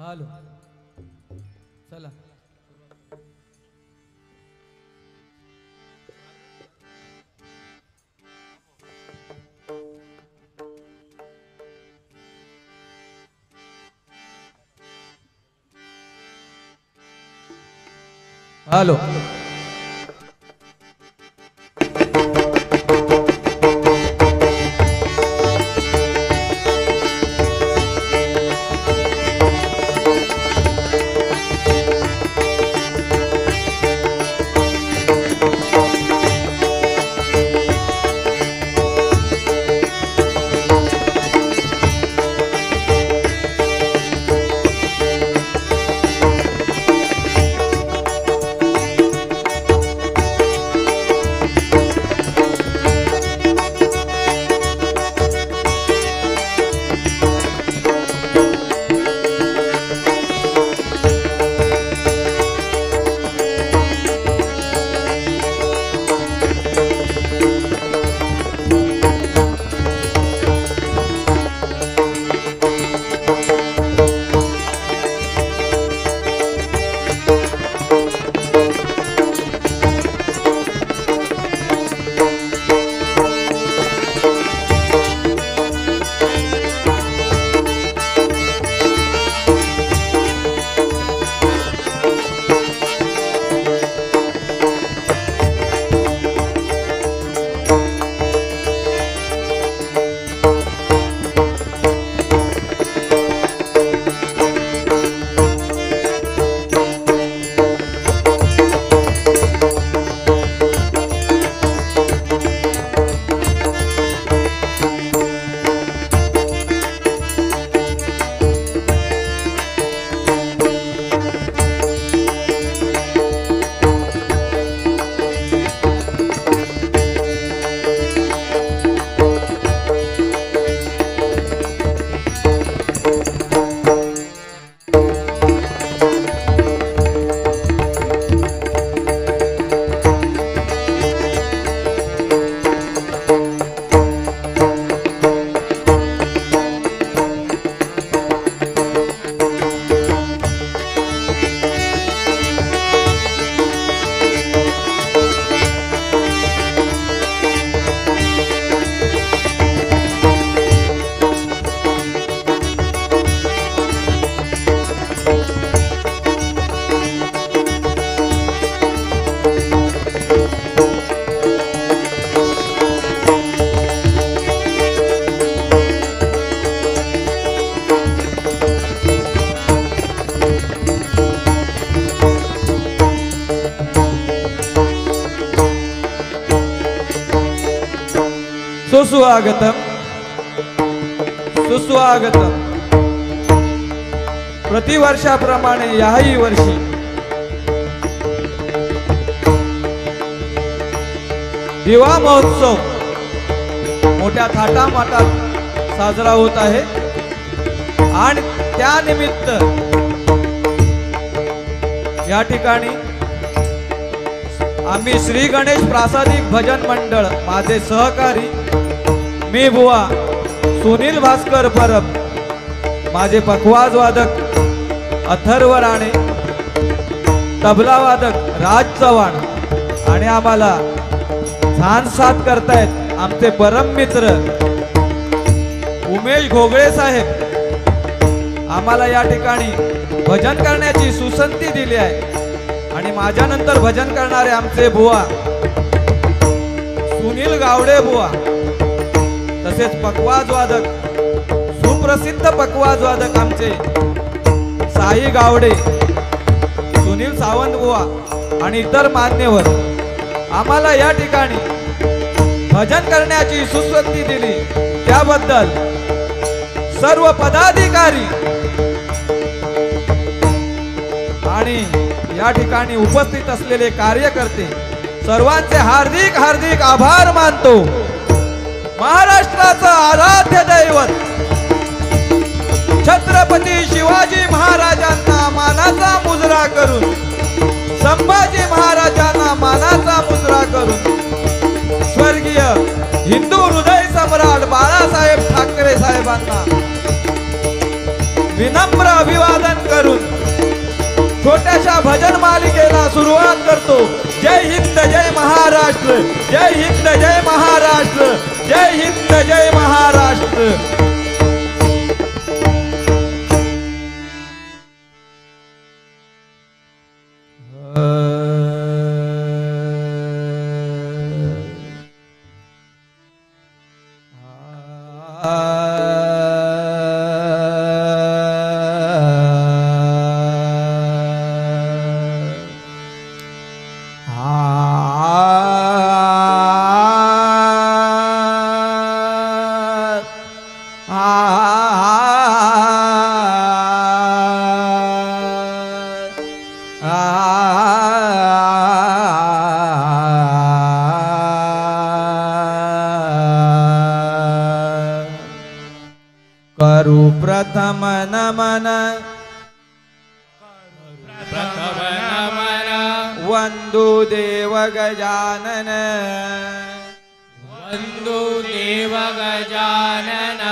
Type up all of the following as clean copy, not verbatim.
Hello चला hello सुस्वागतम सुस्वागतम। प्रतिवर्षाप्रमाणे याही वर्षी दिवा महोत्सव मोठ्या थाटामाटात साजरा होत आहे आणि त्यानिमित्त या ठिकाणी आम्ही श्री गणेश प्रासादिक भजन मंडळ माझे सहकारी मी बुवा सुनील भास्कर परब, माझे पखवाज वादक अथर्व राणे, तबला वादक राज चव्हाण आणि आम्हाला झान साथ करतायत आमचे परम मित्र उमेश घोगळे साहेब। आम्हाला या ठिकाणी भजन करण्याची सुसंधी दिली आहे आणि माझ्यानंतर भजन करणारे आमचे बुवा सुनील गावडे बुवा, तसेच पखवाज वादक सुप्रसिद्ध पखवाज वादक आमचे साई गावडे, सुनील सावंत बुवा आणि इतर मान्यवर आम्हाला या ठिकाणी भजन करण्याची सुसंधी दिली त्याबद्दल सर्व पदाधिकारी आणि या ठिकाणी उपस्थित असलेले कार्यकर्ते सर्वांचे हार्दिक हार्दिक आभार मानतो। महाराष्ट्राचा आराध्य दैवत छत्रपती शिवाजी महाराजांना मानाचा मुजरा करून, संभाजी महाराजांना मानाचा मुजरा करून स्वर्गीय हिंदू हृदय सम्राट बाळासाहेब ठाकरे साहेबांना विनम्र अभिवादन करून छोट्याशा भजन मालिकेला सुरुवात करतो। जय हिंद जय महाराष्ट्र, जय हिंद जय महाराष्ट्र, जय हिंद जय महाराष्ट्र। करू प्रथम नमन वंदू देव गजानन, वंदू देव गजानन,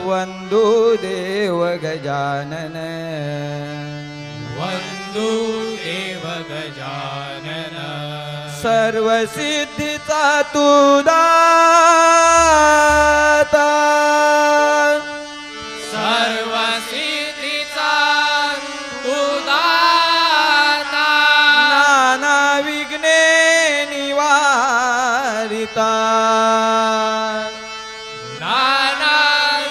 वंदू देव गजानन, वंदू देव गजानन। सर्व सिद्धीचा तू दाता, सर्व सिद्धीचा तू दाता, नाना विघ्ने निवारिता, नाना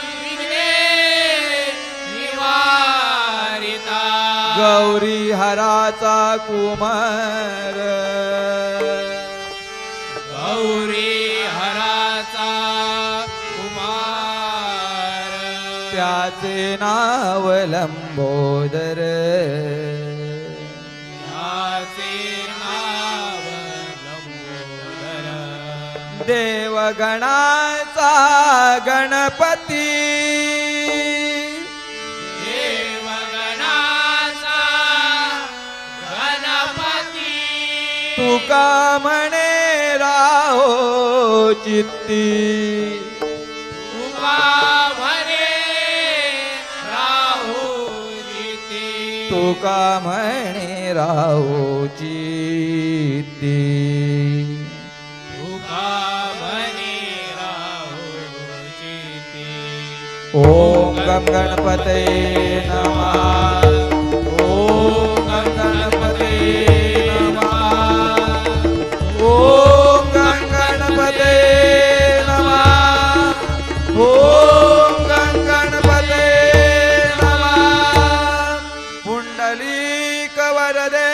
विघ्ने निवारिता, गौरी हराचा कुमार, गौरी हराचा कुमार, त्याचे नाव लंबोदर, त्याचे नाव लंबोदर, देवगणाचा गणपती, देवगणाचा गणपती, तुका म्हणे राहो चित्ती, तुका म्हणे राहू जिती, तुका म्हणे राहो चित्ती। तुका म्हणे राहू जिती। ओम गं गणपते नमः, ओम गं गणपते नमः, ओम गं गणपते नमः, ओम गं गणपते नमः। पुंडलीक वरदे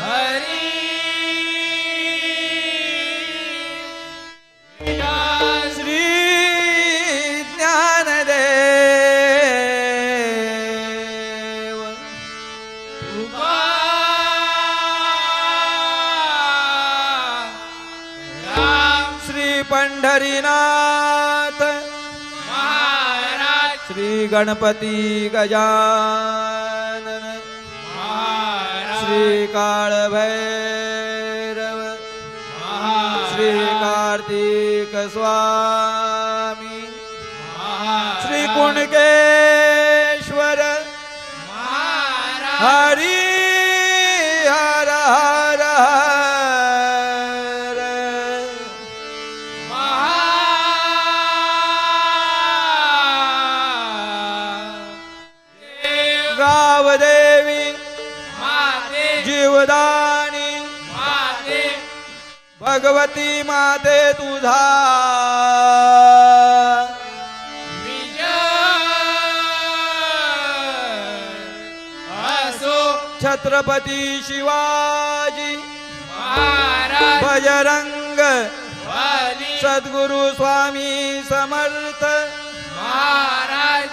हरी श्री ज्ञानदेव, तुका राम श्री पंढरीनाथ, महाराज, श्री गणपती गजानन, महाराज, श्री काळभैरव, श्री कार्तिक स्वामी, श्री कुणकेश्वर, महाराज, हरी हर हर हर, महादेव, गावदेवी महादेव, जीवदानी महादेव, भगवती माते तुझा असो छत्रपती शिवाजी महाराज, बजरंग बली सद्गुरु स्वामी समर्थ महाराज,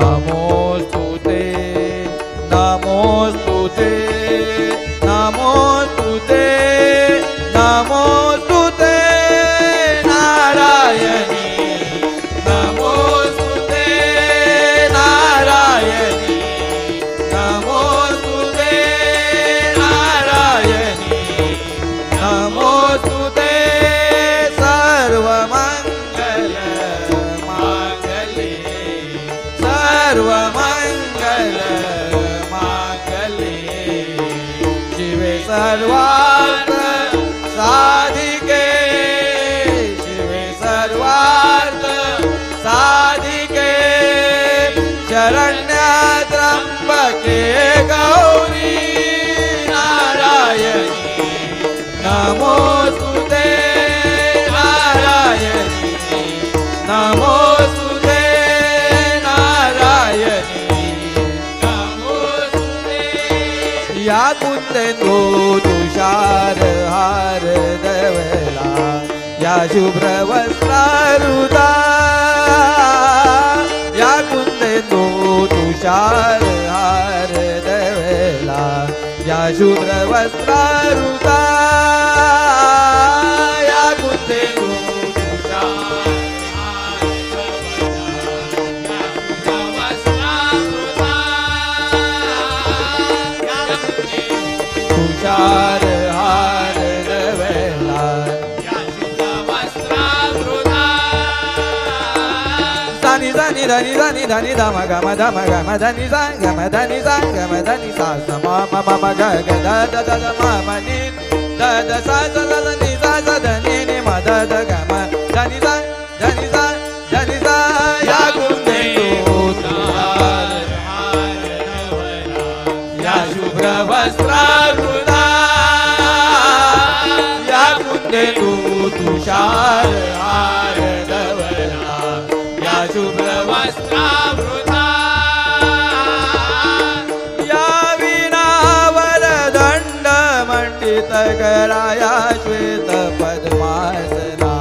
नमोस्तुते नमोस्तुते नमोस्तुते नमोस्तुते नारायणी नमोस्तुते नारायणी नमोस्तुते नारायणी नमोस्तुते सर्वमंगल मांगल्ये सर्वमंगल मांगल्ये शिवे सर्वार्थ साधिके शिवे सर्वार्थ साधिके शरण्य त्र्यंबके गौरी नारायणी नमोस्तुते नारायणी नमोस्तुते नारायणी नमोस्तुते या कुंदेंदू तुषार हार दवला या शुभ्र वस्त्रारुदा या कुंदेंदू तुषार हार दवला या शुभ्र वस्त्रारुदा या कुंदेंदू तुषार तुषार हार दवला धनी धनी धनी धनी धनी धम गम धम गम धनी सा गम धनी सा गम धनी सा स म म म म ग ग द द द द म म नि द द सा स द द नि सा स द नि नि म द द ग म धनी सा धनी सा धनी सा या कुंदेंदू तुषार हार दवला या शुभ्र वस्त्रारुदा या कुंदेंदू तुषार हार दवला या शुभ्र वस्त्रावृता या विणावर दंड मंडित कराया श्वेत पद्मासना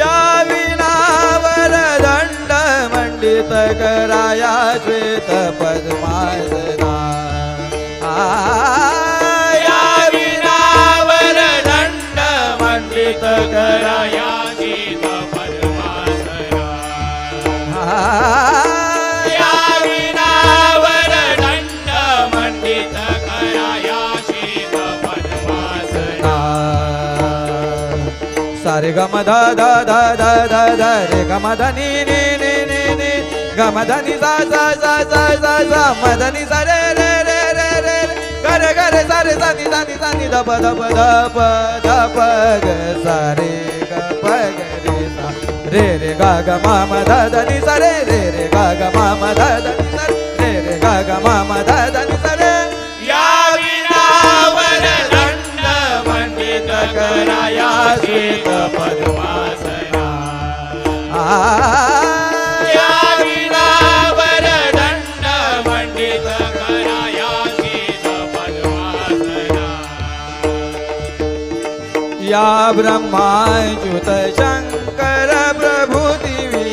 या विणावर दंड मंडित कराया श्वेत पद्मासना या विणावर दंड मंडित कराया या विणावर दंड मंडित कराया शीत पद्मासना सारे गम ध ध ध ध ध ध रे गम ध नि नि नि नि नि गम ध नि सा सा सा सा सा सा म ध नि सा रे रे रे रे रे ग रे ग रे सा रे सा नि ध प ध प ध प ध प ग सा रे ग प ग रे सा रे रे ग ग म म ध ध नि सा रे रे रे ग ग म म ध ध नि सा रे रे ग ग म म ध ध नि सा रे या विणावर दंड मंडित कराया श्वेत पद्मासना या विणावर दंड मंडित कराया श्वेत पद्मासना या ब्रह्माच्युत शंकर प्रभु दिवी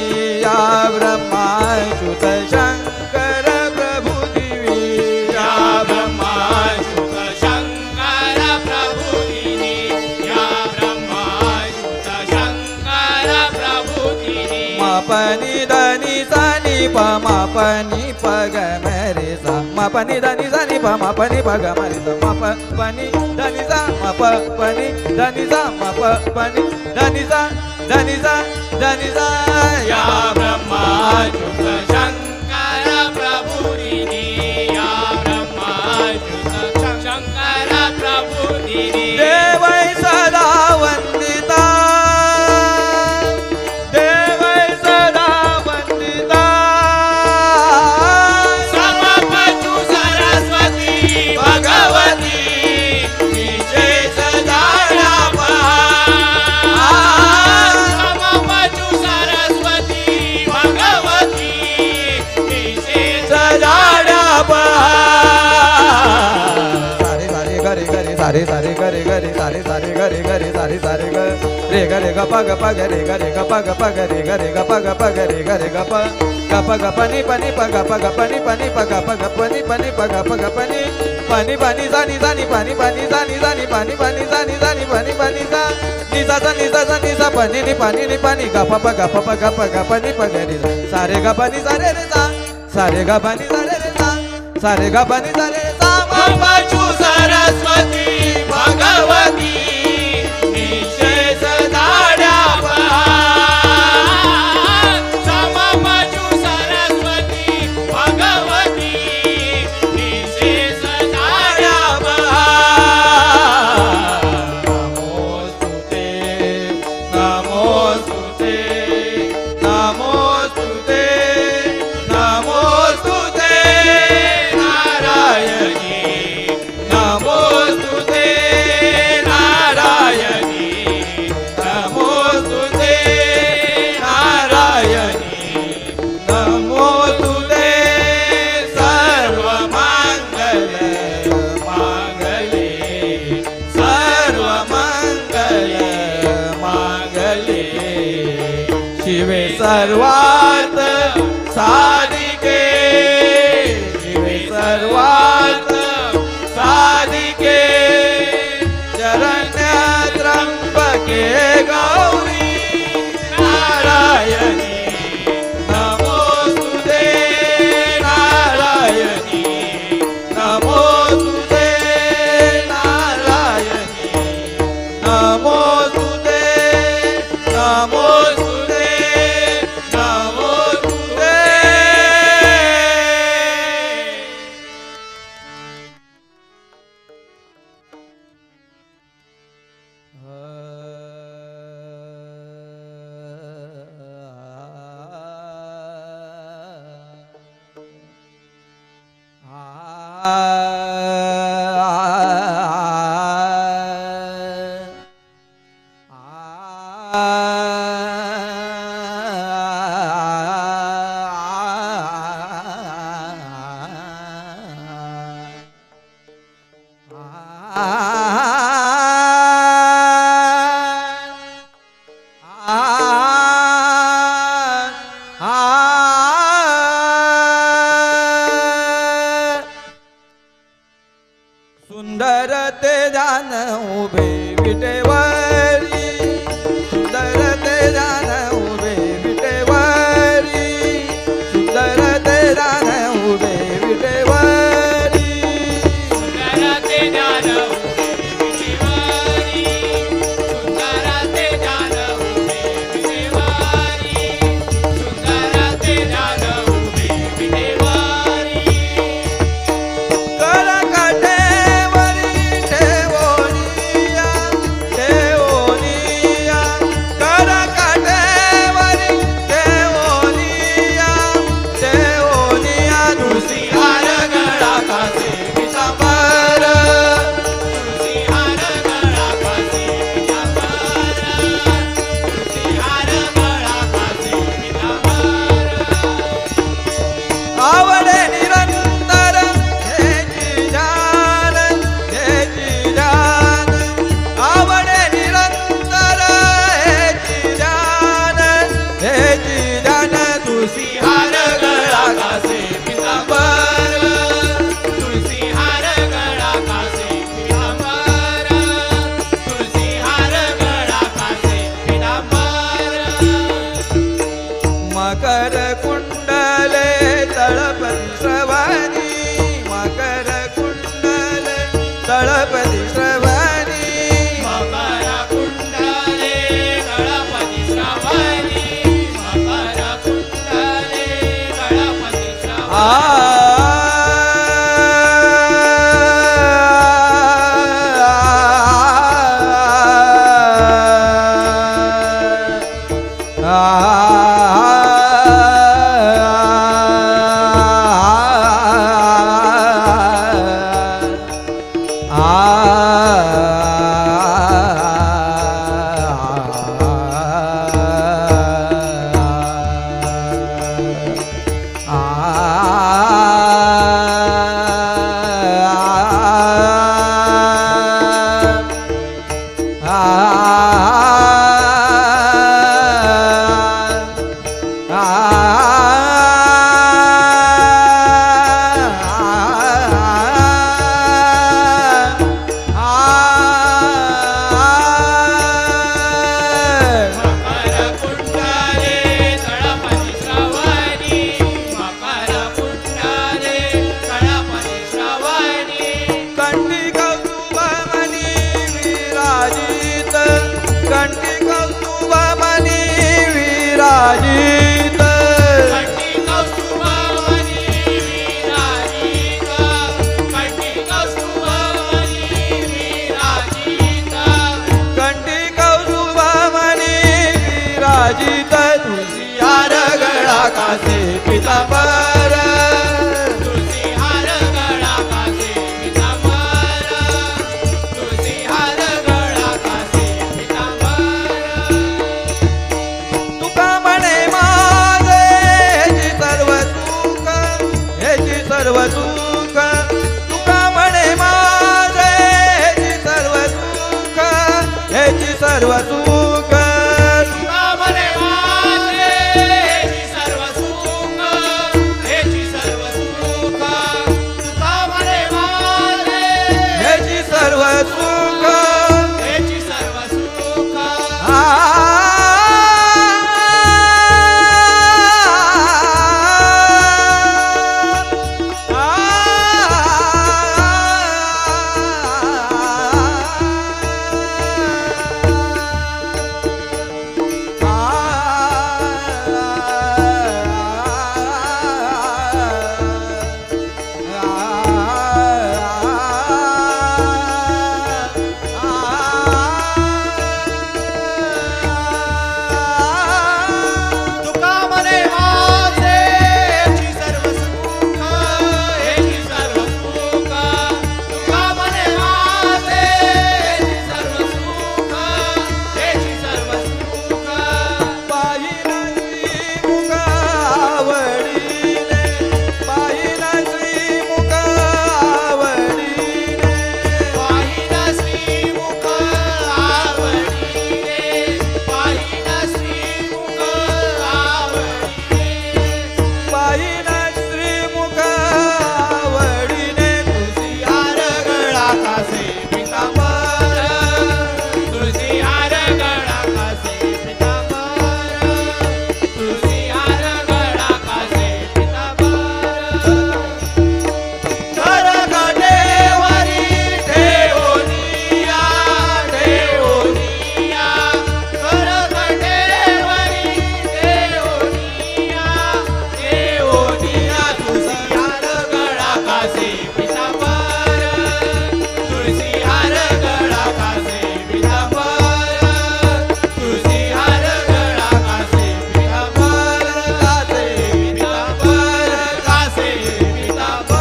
या ब्रह्माच्युत शंकर प्रभु दिवी या ब्रह्माच्युत शंकर प्रभु दिवी या ब्रह्माच्युत शंकर प्रभु दिवी मपनी धनी सनी प मपनी प ग मेरे सा मपनी धनी सनी प मपनी प ग मेरे सा मपनी धनी सा मपनी धनी सा मपनी धनी सा धनी सा धनी सा या ब्रह्माच्युत शंकर प्रभु दिवी या ब्रह्माच्युत शंकर प्रभु दिवी देवै सदा वंदिता देवै सदा वंदिता समपचु सरस्वती भगवती विजय सदा सारे सारे ग रे ग रे सारे सारे ग रे ग रे ग प ग प ग रे ग रे ग प ग प ग रे ग रे ग प ग प ग रे ग रे ग प ग प नि प नि प ग प ग प नि प नि प ग प ग प नि प नि प ग प ग प नि पानी पानी जानी जानी पानी पानी जानी जानी पानी पानी जानी जानी पानी पानी जा निजा जा निजा जा निजा पानी नि पानी ग प प ग प प ग प ग प नि प ग रे सारे ग प नि सारे रे सा सारे ग प नि सारे रे सा सारे ग प नि सारे रे सा ममचू सरस्वती भगवती निशेष दाड्या सममचू सरस्वती भगवती निशेष दाड्या नमोस्तुते नमोस्तुते नमोस्तुते नमोस्तुते नारायणी नमोस्तुते नारायणी नमोस्तुते नारायणी नमोस्तुते सर्वमंगल मांगल्ये सर्वमंगल मांगल्ये शिवे सर्वार्थ साधिके शिवे सर्वार्थ साधिके शरण्य त्र्यंबके गौरी नारायणी नमोस्तुते नारायणी नमोस्तुते नारायणी नमोस्तुते नमोस्तुते नमोस्तुते सुंदर ते जान उभे विटेवरी सुंदर ते जान उभे विटेवरी सुंदर ते जान उभे विटेवरी सुंदरते ज्ञान विटेवारी सुंदरते ज्ञान विटेवारी सुंदरते ज्ञान विटेवारी कर काठेवरी ठेवोनिया ठेवोनिया कर काठेवरी ठेवोनिया ठेवोनिया तुलसी हार गळा कासे पितांबर तुलसी हार गळा कासे पितांबर तुलसी हार गळा कासे पितांबर आवडे निरंतर हेची जान आवडे निरंतर हेची जान तुळशी हार गळा कासे पितांबर तुलसी हार गळा कासे पितांबर तुलसी हार गळा कासे पितांबर मकर कुंडले तळपती श्रवणी मकर कुंडले तळपती श्रवणी मकर कुंडले गणपती श्रावणी मकर कुंडले गणपती श्रावणी विराजित कंठी कौस्तुभवनी विराजित कंठी कौस्तुभवनी विराजित कंठी कौस्तुभमणी विराजित तुळशी हार गळा कासे पितांबर तुळशी हार गळा कासे पितांबर तुळशी हार गळा कासे पितांबर तुका म्हणे माझे ह्याची सर्व सुख ह्याची सर्व सुख तुका म्हणे माझे ह्याची सर्व सुख ह्याची सर्व सुख तुका म्हणे माझे हेची सर्व सुख हेची सर्व सुख तुका म्हणे माझे ह्याची सर्व सुख हेची सर्व सुख आ तुका म्हणे माझे हेची सर्व सुख हेची सर्व सुख तुका म्हणे माझे हेची सर्व सुख हेची सर्व सुख पाहिला श्रीमुखावडीने पाहिला श्रीमुखावडीने पाहिला श्रीमुख आवडीने पाहिला श्रीमुख आवडीने पाहिला श्रीमुखावडीने तुळशी हार गळा कासे पितांबर तुळशी हार गळा कासे पितांबर तुळशी हार गळा कासे पितांबर करगडेवरी ठेवोनिया ठेवोनिया करगडेवरी ठेवोनिया ठेवोनिया तुळशी हार गळा कासे पितांबर तुळशी हार गळा कासे पितांबर तुळशी हार गळा कासे पितांबर कासे पितांबर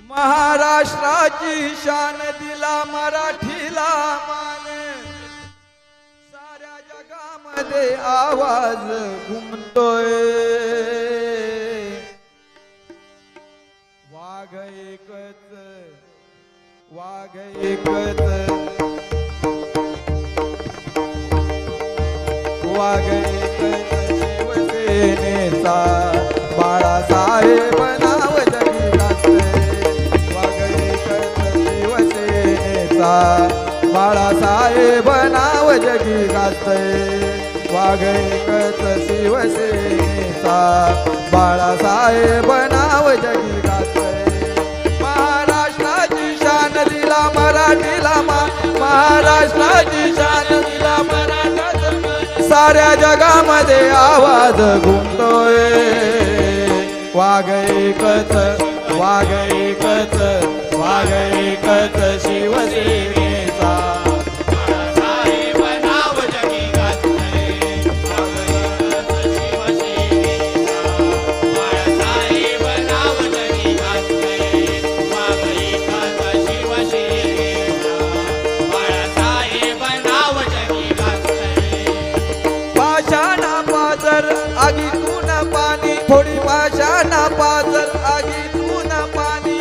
महाराष्ट्राची शान दिला मराठीला मान साऱ्या जगामध्ये आवाज घुमतोय वाघ एकच वाघ एकच वाघ एकच शिवसेनेचा बाळासाहेब नाव जगी गाजते वाघ एकच शिवसेनेचा बाळासाहेब नाव जगी गाजते वाघ एकच शिवसेनेचा बाळासाहेब नाव जगी गाजते महाराष्ट्राची शान दिला मराठीला महाराष्ट्राची शान दिला मराठा साऱ्या जगामध्ये आवाज घुमतोय वाघ एकच वाघ एकच वाघ एकच शिवसेनेचा बाळासाहेब नाव जगी गाजते वाघ एकच शिवसेनेचा बाळासाहेब नाव जगी गाजते वाघ एकच शिवसेनेचा बाळासाहेब नाव जगी गाजते पाषाणा पाजर आगीतून पाणी थोडी पाषाणा पाजर आगीतून पाणी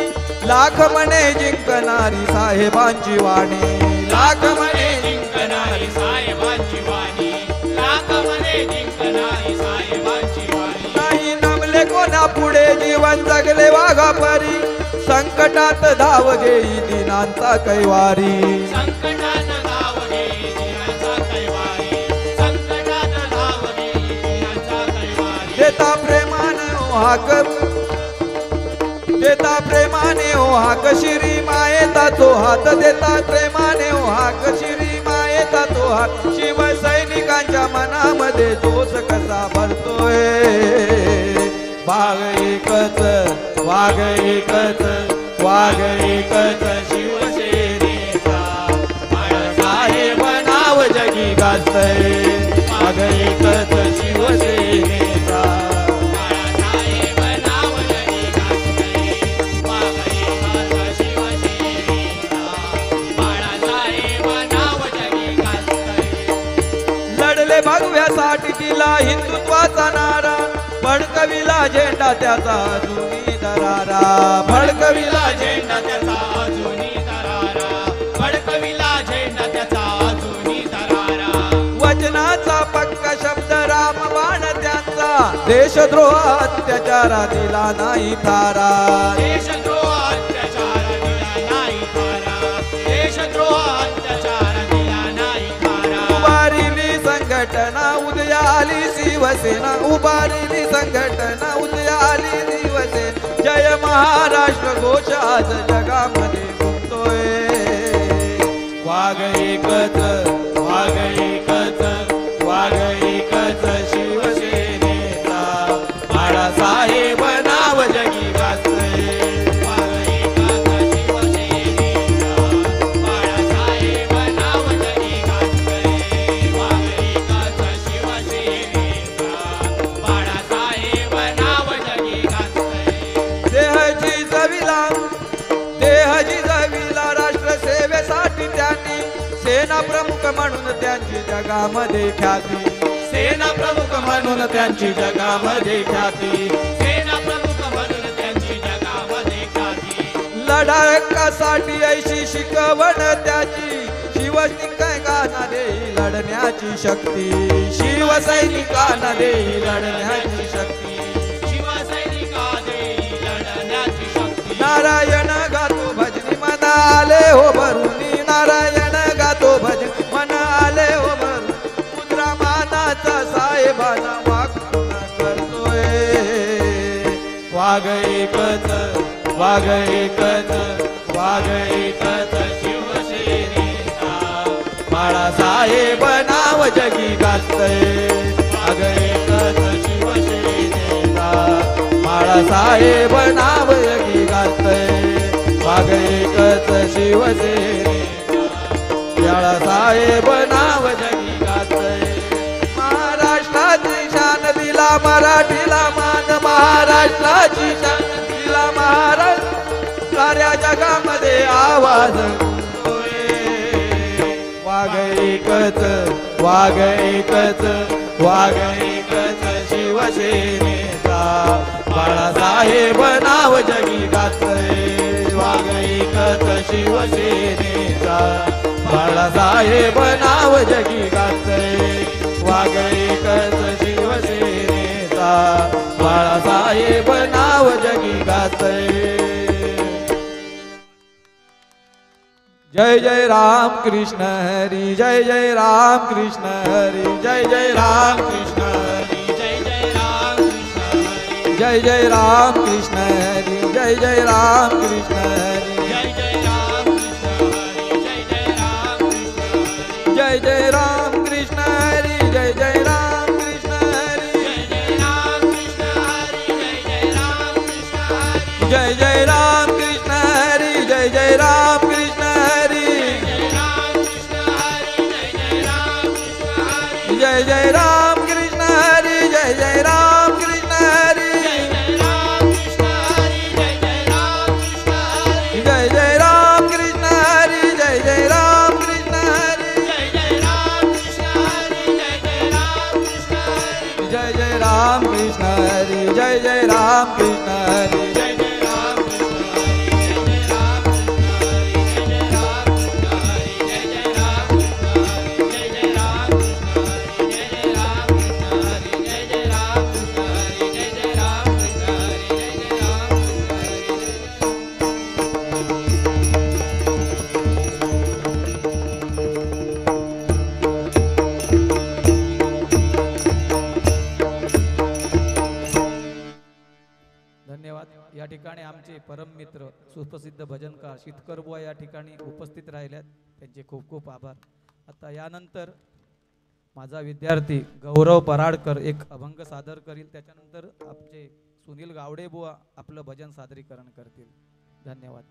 लाख म्हणे जिंकणारी साहेबांची वाणी लाख म्हणे जिंकणारी साहेबांची वाणी लाख म्हणे जिंकणारी साहेबांची वारी नाही नमले कोणा पुढे जीवन जगले वाघा परी संकटात धाव घेई दिनांचा कैवारी संकटात धाव घेई दिनांचा कैवारी संकटात धाव घेई दिनांचा कैवारी देता प्रेमाने हाक देता प्रेमाने हाक शिरी मायेता तो हात देता प्रेमाने हाक शिरी मायेता तो हात शिव सैनिकांच्या मनामध्ये जोश कसा भरतोय वाघ एकच वाघ एकच वाघ एकच शिवसेनेचा बाळासाहेब नाव जगी गाजतंय वाघ एकच शिवसेनेचा बाळासाहेब नाव जगी गाजतंय वाघ एकच शिवसेनेचा बाळासाहेब नाव जगी गाजतंय लढले भगव्यासाठी तिला हिंदुत्वाचा नारा फडकविला झेंडा त्याचा अजूनही दरारा फडकविला झेंडा त्याचा अजूनही दरारा फडकविला झेंडा त्याचा अजूनही दरारा वचनाचा पक्का शब्द राम बाण त्यांचा देशद्रोह अत्याचारा दिला नाही थारा देशद्रोह अत्याचार दिला नाही थारा देशद्रोह अत्याचार दिला नाही थारा उभारिली संघटना उदया आली शिवसेना उभारिली संघटना उदया आली शिवसेना जय महाराष्ट्र घोष आज जगामध्ये घुमतोय वाघ एकच वाघ एकच वाघ एकच शिवसेनेचा बाळासाहेब नाव जगी गाजतंय वाघ एकच शिवसेनेचा बाळासाहेब नाव जगी गाजतंय वाघ एकच शिवसेनेचा बाळासाहेब नाव जगी गाजतंय देहजी जविला राष्ट्र सेवेसाठी त्यांनी सेना प्रमुख म्हणून त्यांची जगामध्ये ख्याती सेना प्रमुख म्हणून त्यांची जगामध्ये ख्याती सेना प्रमुख म्हणून त्यांची जगामध्ये ख्याती लढाईसाठी ऐशी शिकवण त्याची शिवसैनिकांना देई लढण्याची शक्ती शिवसैनिकांना देई लढण्याची शक्ती शिवसैनिका देई लढण्याची शक्ती नारायण गातो भजनी मना आले हो भरुनी नारायण गातो भजनी मना आले हो भरून मुद्रा मानाचा साहेबांना वागून करतोय वाघ एकच वाघ एकच वाघ एकच शिवसेनेचा बाळासाहेब नाव जगी गाजतंय वाघ एकच शिवसेनेचा बाळासाहेब नाव जगी गाजतंय वाघ एकच शिवसेनेचा बाळासाहेब नाव जगी गाजतंय महाराष्ट्राची शान दिला मराठीला मान महाराष्ट्राची शान दिला महाराष्ट्र साऱ्या जगामध्ये आवाज वाघ एकच वाघ एकच वाघ एकच शिवसेनेचा बाळासाहेब नाव जगी गाजतंय वाघ एकच शिवसेनेचा बाळासाहेब नाव जगी गाजतंय वाघ एकच शिवसेनेचा बाळासाहेब नाव जगी गाजतंय जय जय राम कृष्ण हरी जय जय राम कृष्ण हरी जय जय राम कृष्ण हरी जय जय राम कृष्ण हरी जय जय राम कृष्ण हरी जय जय राम कृष्ण हरी जय जय राम कृष्ण हरी जय जय राम कृष्ण हरी जय जय राम कृष्ण हरी जय जय राम कृष्ण हरी जय जय राम कृष्ण हरी जय जय राम कृष्ण हरी जय जय राम कृष्ण हरी जय जय राम कृष्ण हरी जय जय राम कृष्ण हरी जय जय राम कृष्ण हरी जय जय राम कृष्ण हरी जय जय राम कृष्ण हरी ठिकाणी आमचे परम मित्र सुप्रसिद्ध भजनकार शितकर बुवा या ठिकाणी उपस्थित राहिल्यात, त्यांचे खूप खूप आभार. आता यानंतर माझा विद्यार्थी गौरव पराडकर एक अभंग सादर करील, त्याच्यानंतर आमचे सुनील गावडे बुवा आपलं भजन सादरीकरण करतील. धन्यवाद.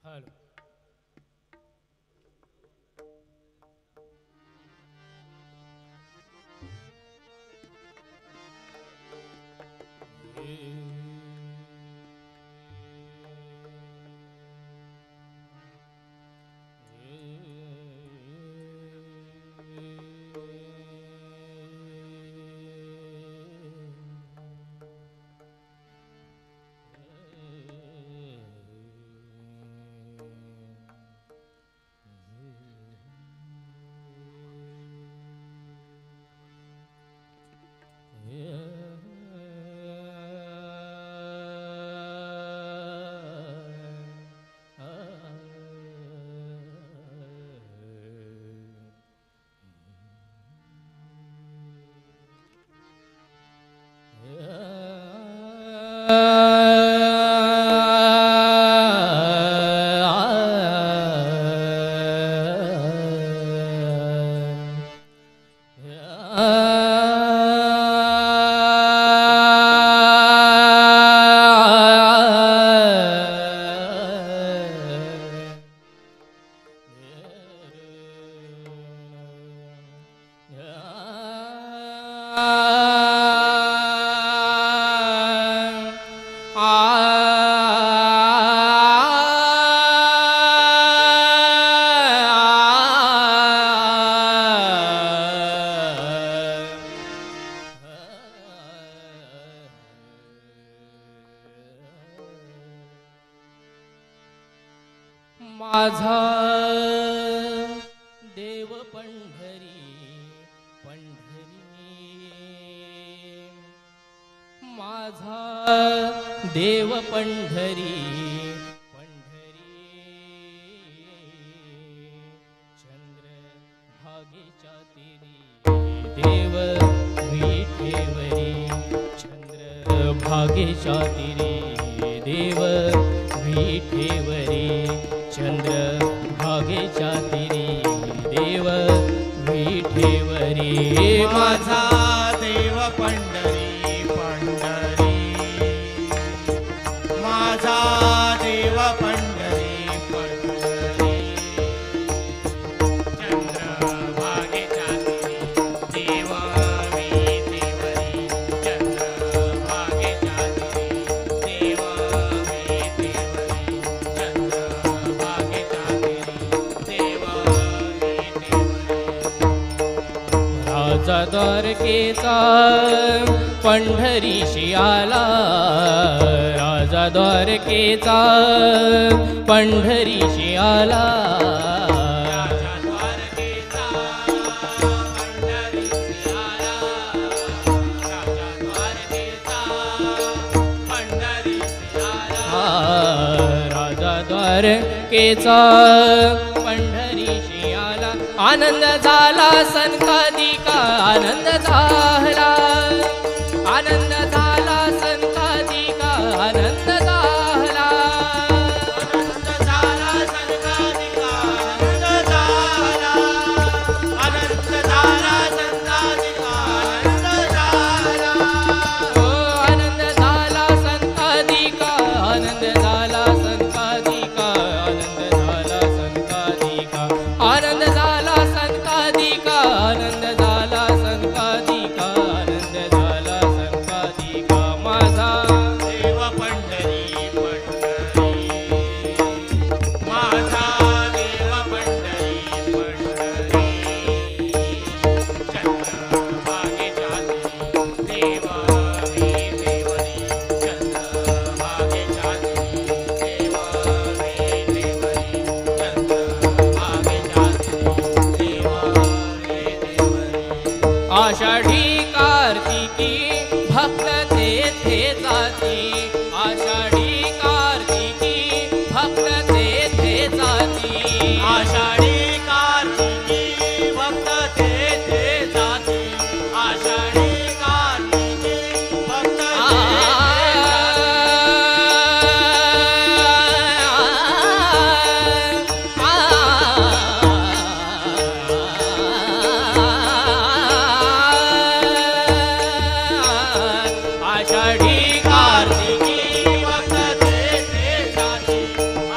हॅलो. माझा देव पंढरी पंढरी, माझा देव पंढरी पंढरी, चंद्र भागेच्या तेरी देव विठेवरी, चंद्र भागेच्या तेरी देव विठेवरी, चंद्र भागेच्या तीरी देव विठेवरी. माझा देव पंढरी पंढरी, माझा देव पंढरी पंढरी, चंद्र भागेच्या तीरी देव विठेवरी, चंद्र भागेच्या तीरी देव विठेवरी, चंद्र भागेच्या तीरी देव विठेवरी. राजा द्वारकेचा पंढरीशी आला, राजा द्वारकेचा पंढरीशी आला, राजा द्वारकेचा पंढरीशी आला, राजा द्वारकेचा पंढरीशी आला, राजा द्वारकेचा पंढरीशी आला. आनंद झाला संतादिका, आनंद झाला, आनंद झाला संतादिका, आनंद झाला, आनंद झाला संतादिका, आनंद झाला, आनंद झाला संतादिका, आनंद झाला, आनंद झाला संतादिका, आनंद झाला संतादिका, आनंद झाला संतादिका, आनंद झाला संतादिका, आनंद झाला संतादिका, आनंद आषाढी कार्तिकी भक्त तेथे जाती आषाढी कार्तिकी भक्त तेथे जाती आषाढी कार्तिकी भक्त तेथे जाती आषाढी कार्तिकी भक्त आषाढी कार्तिकी भक्त तेथे जाती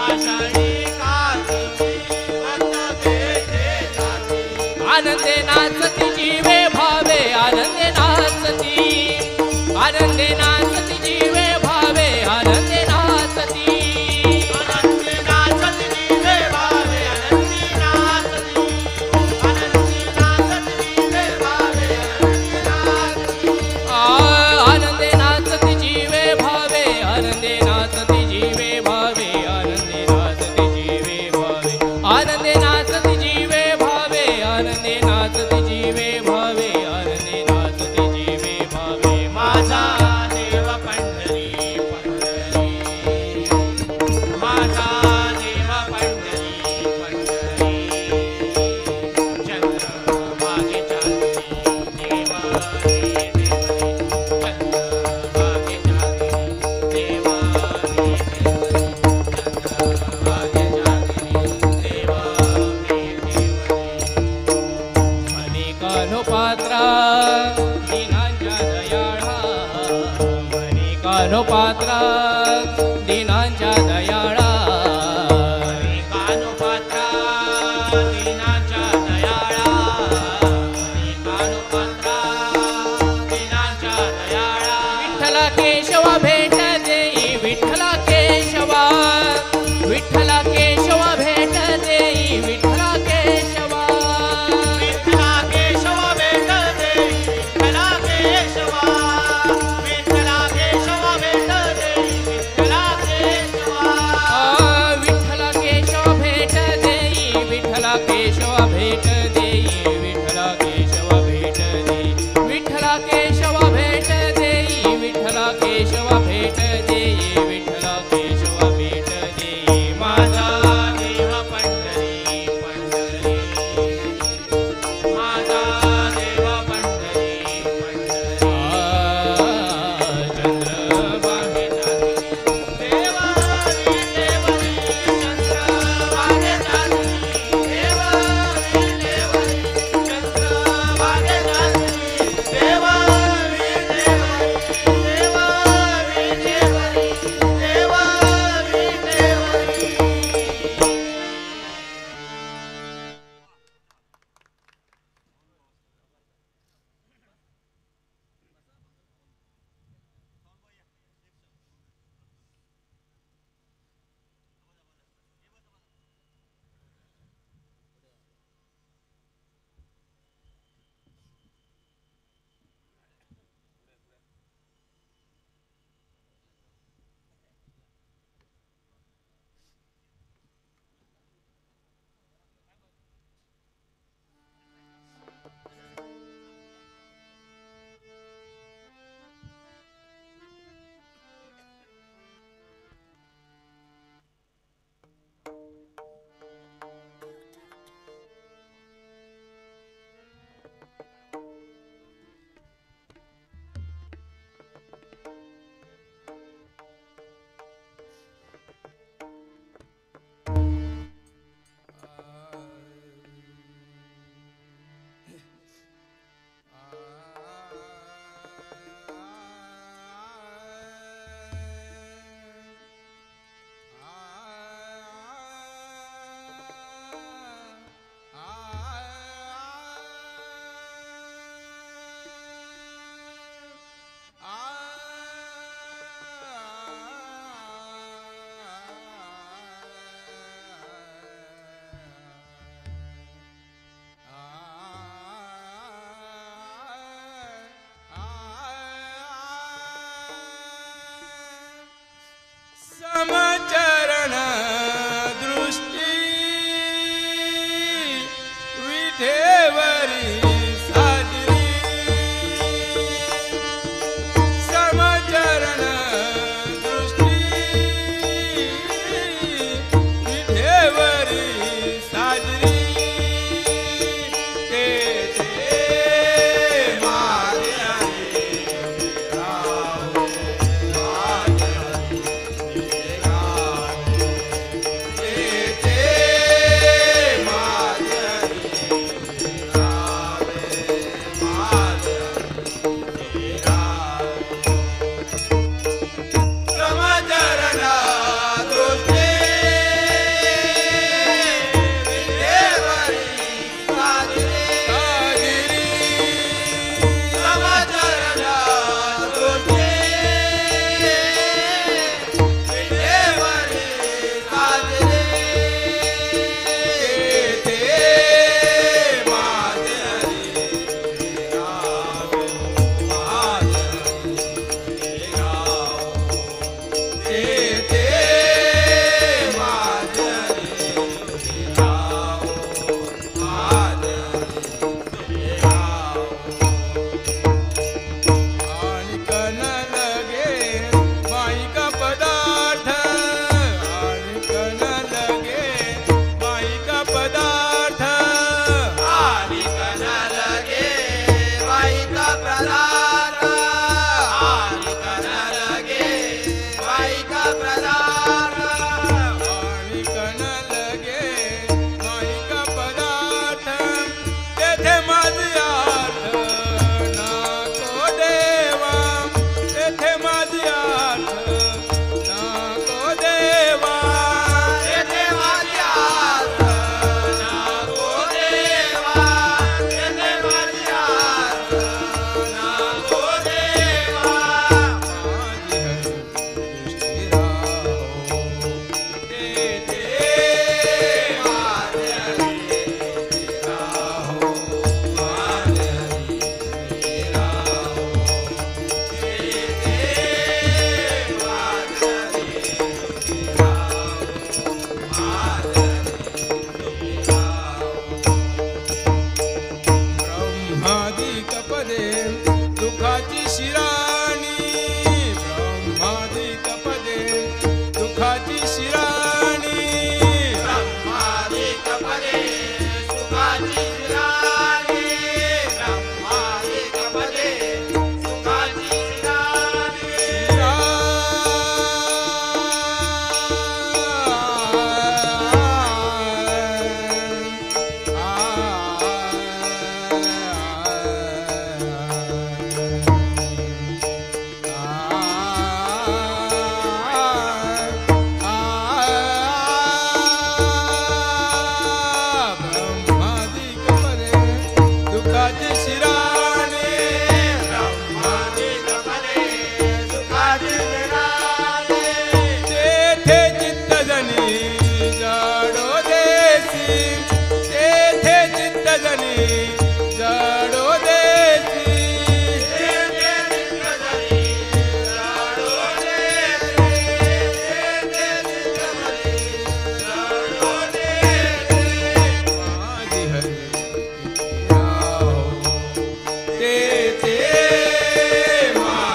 आषाढी कार्तिकी भक्त तेथे जाती आनंदे नाचती जीवे भावे आनंदे नाचती जीवे भावे आनंदे नाचती जीवे भावे आनंदी नाचती जीवे भावे आनंदी नाचती आनंदे नाचती जीवे भावे आनंदे नाचती जीवे भावे आनंदे नाचती जीवे भावे आनंदे नाचती जीवे भावे आनंदे नाचती जीवे भावे आनंदे नाचती जीवे भावे माझा देव पंढरी पंढरी माझा देव पंढरी पंढरी चंद्र मागे चांदणी देवा रे देवरी चंद्र मागे चांदणी देवा रे देवरी चंद्र मागे चांदणी देवा रे देवरी मणिकानो पात्रा दिनांच्या दयाळा मणिकानो पात्रा दिनांच्या दयाळा मणिकानो पात्रा दिनांच्या दयाळा मणिकानो पात्रा दिनांच्या दयाळा विठ्ठला केशवा भेट देई विठ्ठला केशवा विठ्ठला केशवा भेट देई विठ्ठला केशवा विठ्ठला केशवा भेट देई विठ्ठला केशवा विठ्ठला केशवा भेट देई विठ्ठला केशवा विठ्ठला केशवा भेट देई विठ्ठला केशवा भेट देई विठ्ठला केशवा भेट देई विठ्ठला केशवा भेट देई विठ्ठला केशवा भेट देई विठ्ठला केशवा भेट देई माझा देव पंढरी पंढरी माझा देव पंढरी पंढरी चंद्र मागे चांदणी देवा रे देवरी चंद्र मागे चांदणी देवा रे देवरी चंद्र मागे चांदणी देवा रे देवरी देवा रे देवरी देवा रे देवरी पदे दुखाची शिराणी ब्रह्मादिक पदे दुखाची शिराणी ब्रह्मादिक पदे सुखाची शिराणी ब्रह्मादिक पदे सुखाची शिराणी ब्रह्मादिक पदे दुखाची शिराणी ब्रह्मादिक पदे सुखाची शिराणी तेथे चित्तजनी जाडो देसी तेथे चित्तजनी जाडो देसी माझी हरी तेथे माझी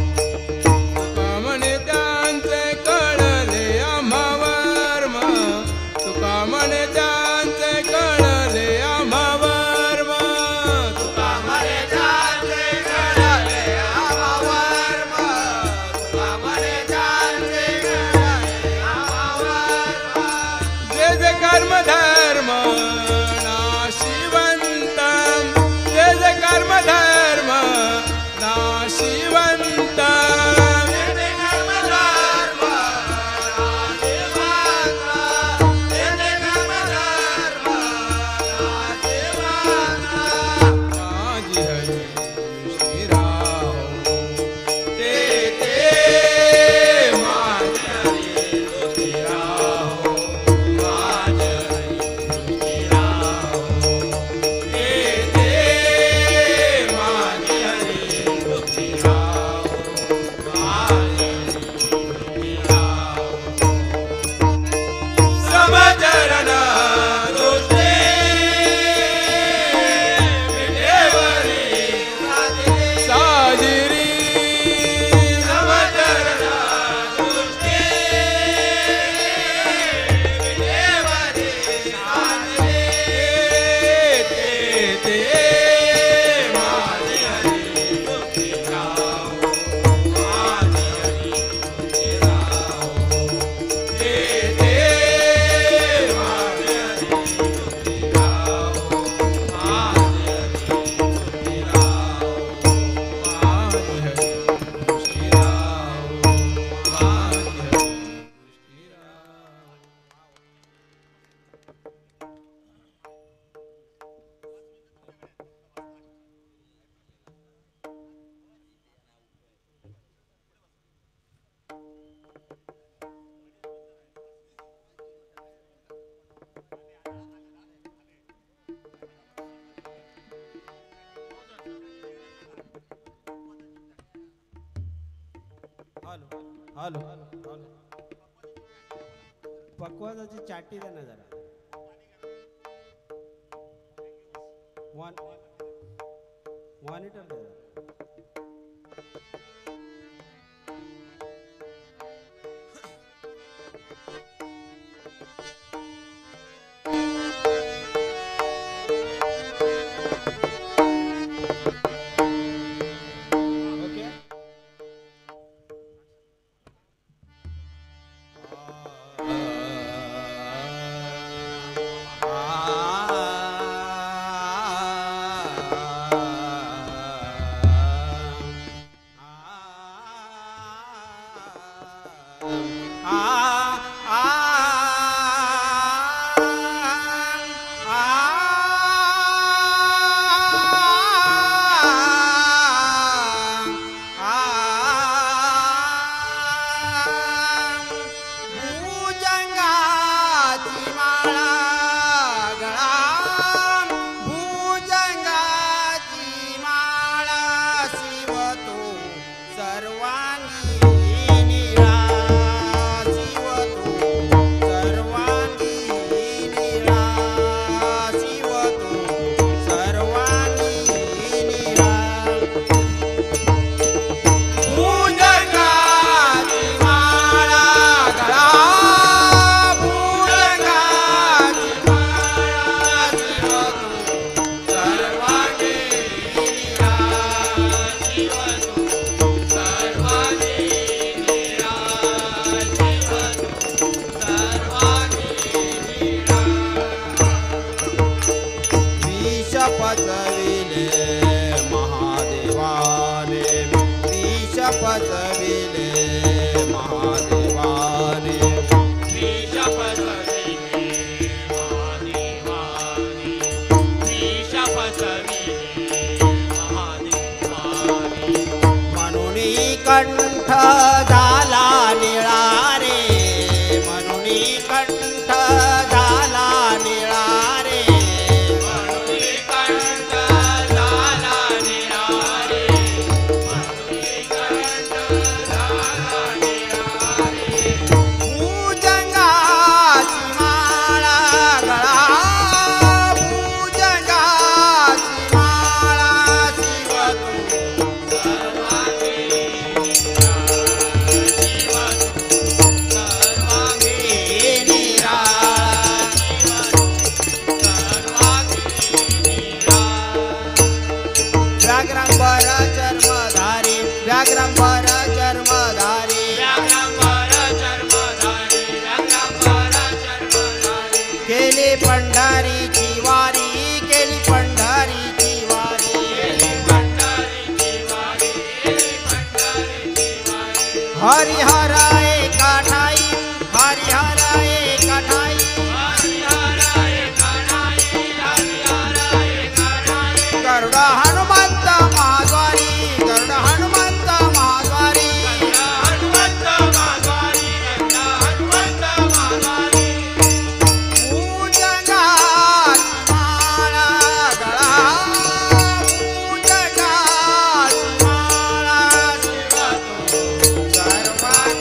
तुका म्हणे त्यांचे कळले आम्हा वर्म तुका म्हणे त्यांचे कळले आम्हा वर्म तुका मरे जाते कळले आवावर्म तुका मरे जाते कळले आवावर्म जे जे कर्म धर्म नाशिवंत जे जे कर्म धर्म नाशिवंत तेथे कर्मधर्म नाशिवंत तेथे कर्मधर्म नाशिवंत माझी हरी श्रीराम तेथे माझी समचरण दृष्टी विटेवरी साजिरी समचरण दृष्टी विटेवरी साजिरी ते माझी हरी भक्ती राव माझी हरी भक्ती राव ते माझी हरी भक्ती राव माझी हरी भक्ती राव माझी हरी श्रीराम माझी हरी हॅलो पकवाजाची चाटी द्या ना जरा मॉनिटर द्या ओके पचविले महादेवाने विष पचविले महादेवाने विष पचविले महादेवाने विष पचविले महादेवाने म्हणून कंठ झाला निळा रे म्हणून कंठ झाला निळा रे कंठ झाला निळा रे कंठ झाला निळा रे भुजंगाची माळा गळा भुजंगाची माळा शिव तू व्याघ्रांबर चर्मधारी व्याघ्रांबर चर्मधारी व्याघ्रांबर चर्मधारी व्याघ्रांबर चर्मधारी केली पंढरीची वारी केली पंढरीची वारी पंढरीची वारी पंढरीची वारी हरिहर एका ठाई हरिहर एका ठाई गरुड हनुमंत महाद्वारी गरुड हनुमंत महाद्वारी भुजंगाची माळा गळा भुजंगाची माळा शिव तू सर्वांगी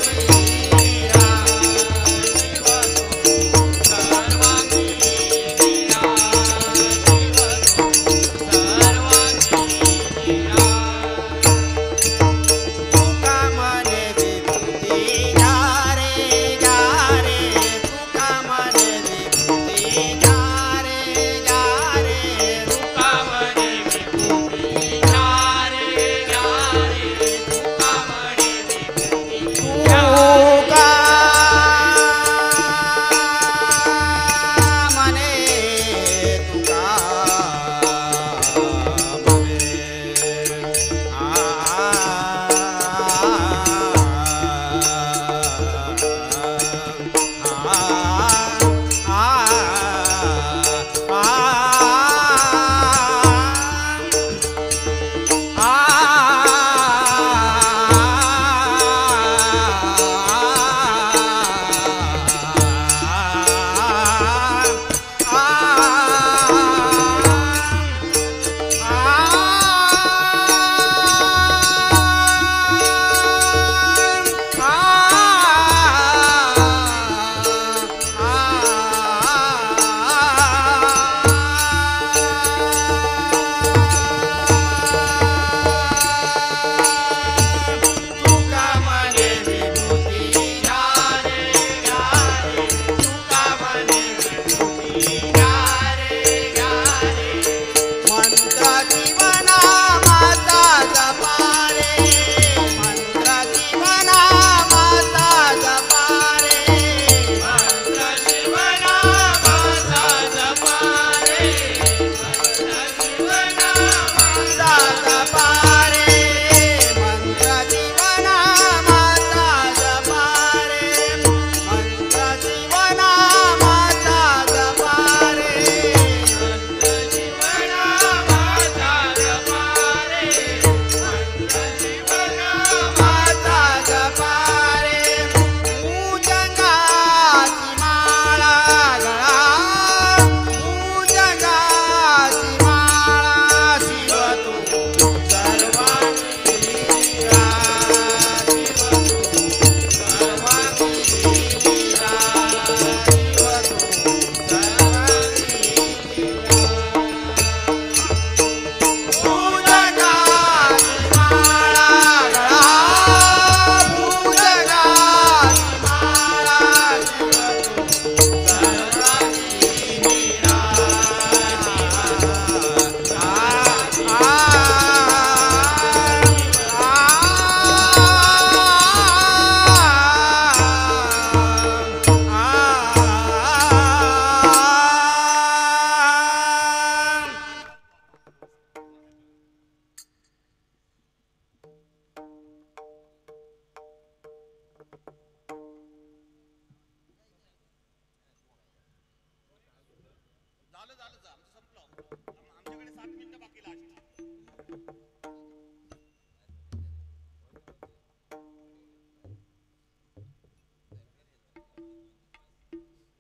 आमच्याकडे 7 मिनिटं बाकी लास्ट.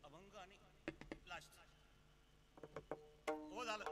अभंग आणि लास्ट. हो झालं.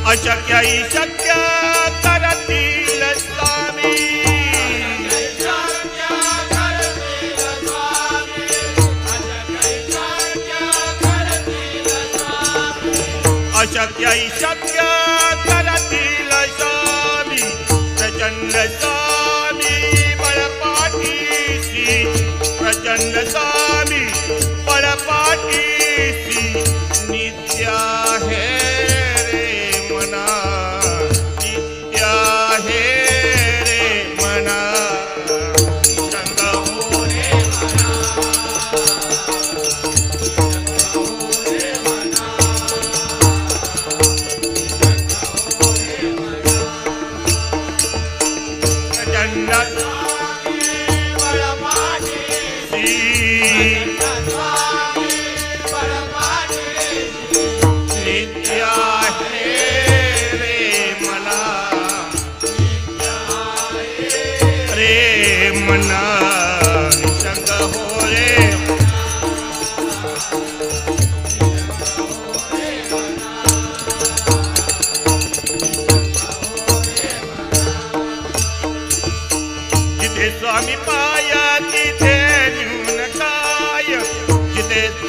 अशक्यही शक्य करतील स्वामी अशक्यही शक्य करतील स्वामी प्रचंड स्वामी बळपाठीसी प्रचंड स्वामी बळपाठीसी नित्य आहे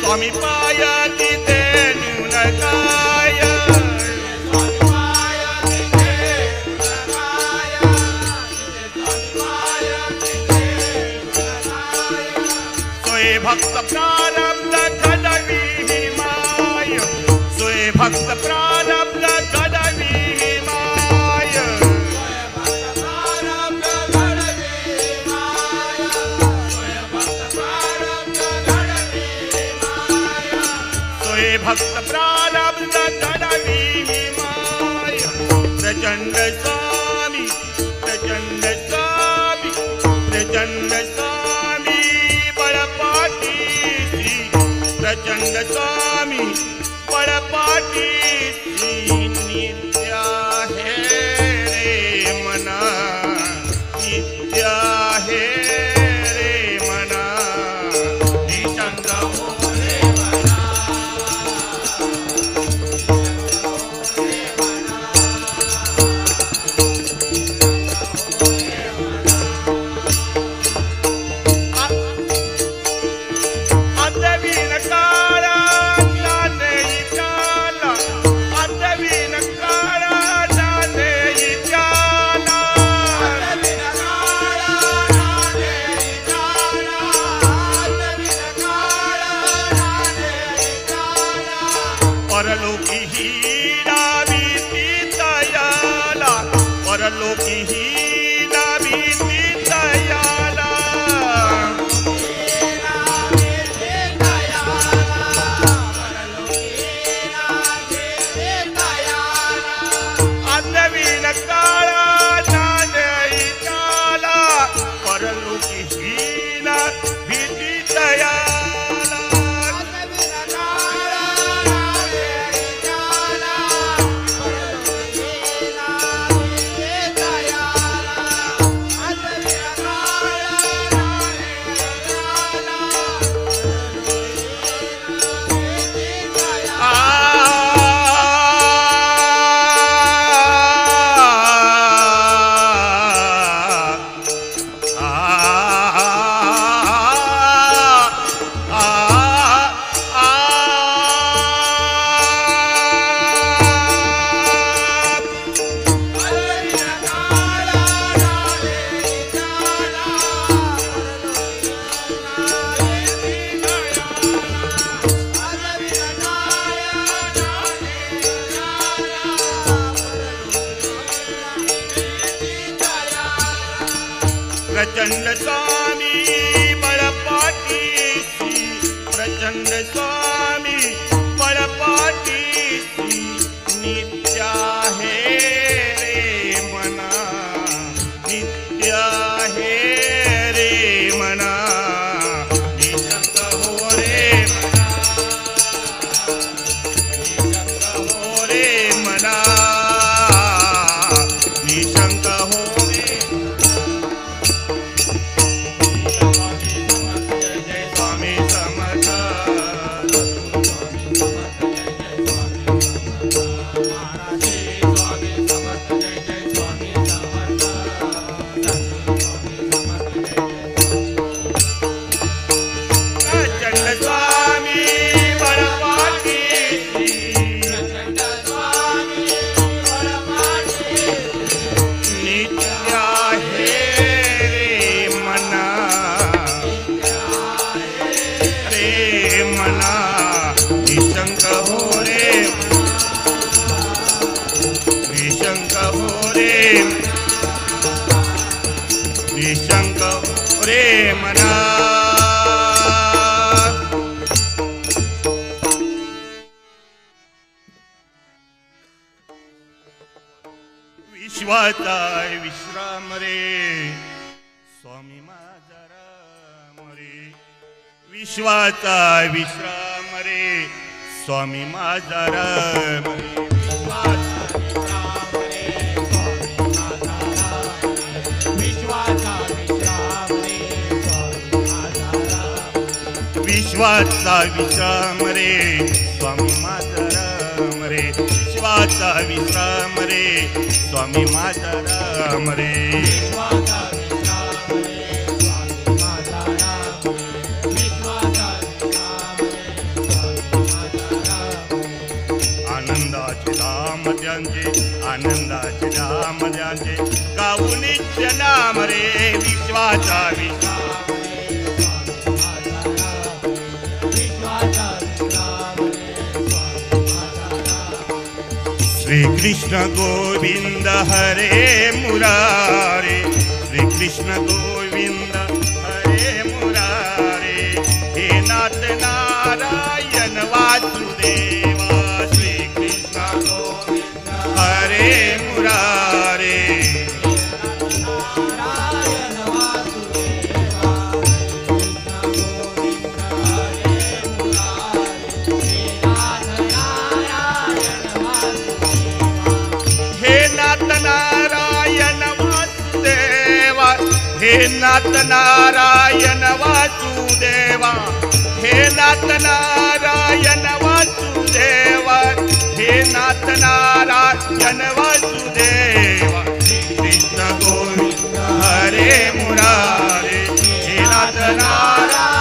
स्वामी पाय तिथे न्यून काय सोय भक्त प्रारब्ध घडवी ही माय सोय भक्त प्रारब्ध घडवी ही माय सोय भक्त प्रारब्ध घडवी ही माय प्रचंड स्वामी प्रचंड स्वामी प्रचंड स्वामी बळपाटीसी प्रचंड स्वामी बळपाटीसी नित्य आहे रे मना नित्य आहे रे मना निशंक हो रे मना अंधवीन काळा नाही त्याला अंधवीन काळा नाही त्याला परलोकी ही डावी तयाला परलोकी ही डावी तयाला अंधवीन काळा नाही त्याला परलोकी हीन भीती तयाला प्रचंड स्वामी बळपाटीसी प्रचंड स्वामी बळपाटीसी नित्य आहे रे मना नित्य आहे रे मना निशंक हो रे मना निशंक हो रे मना निशंक हो रे स्वामी समर्थ प्रचंड स्वामी बळपाटीसी नित्य आहे रे मना रे मना निशंक हो रे निशंक हो रे निशंक हो रे मना विश्वाचा विश्राम रे स्वामी माझा राम रे विश्वाचा विश्राम रे स्वामी माझा राम रे विश्वाचा विश्राम रे स्वामी माझा राम रे विश्वाचा विश्राम रे स्वामी माझा राम रे त्यांचे आनंदाचे नाम त्यांचे गाऊ नित्य नाम रे विश्वाचा विश्राम श्री कृष्ण गोविंद हरे मुरारे श्री कृष्ण गोविंद हरे मुरारे हे नाथ नारायण वासुदेवा श्री कृष्ण गोविंद हरे मुरारे हे नाथ नारायण वासुदेवा हे नाथ नारायण वासुदेवा हे नाथ नारायण वासुदेवा कृष्ण गोविंद हरे मुरारे हे नाथ नारायण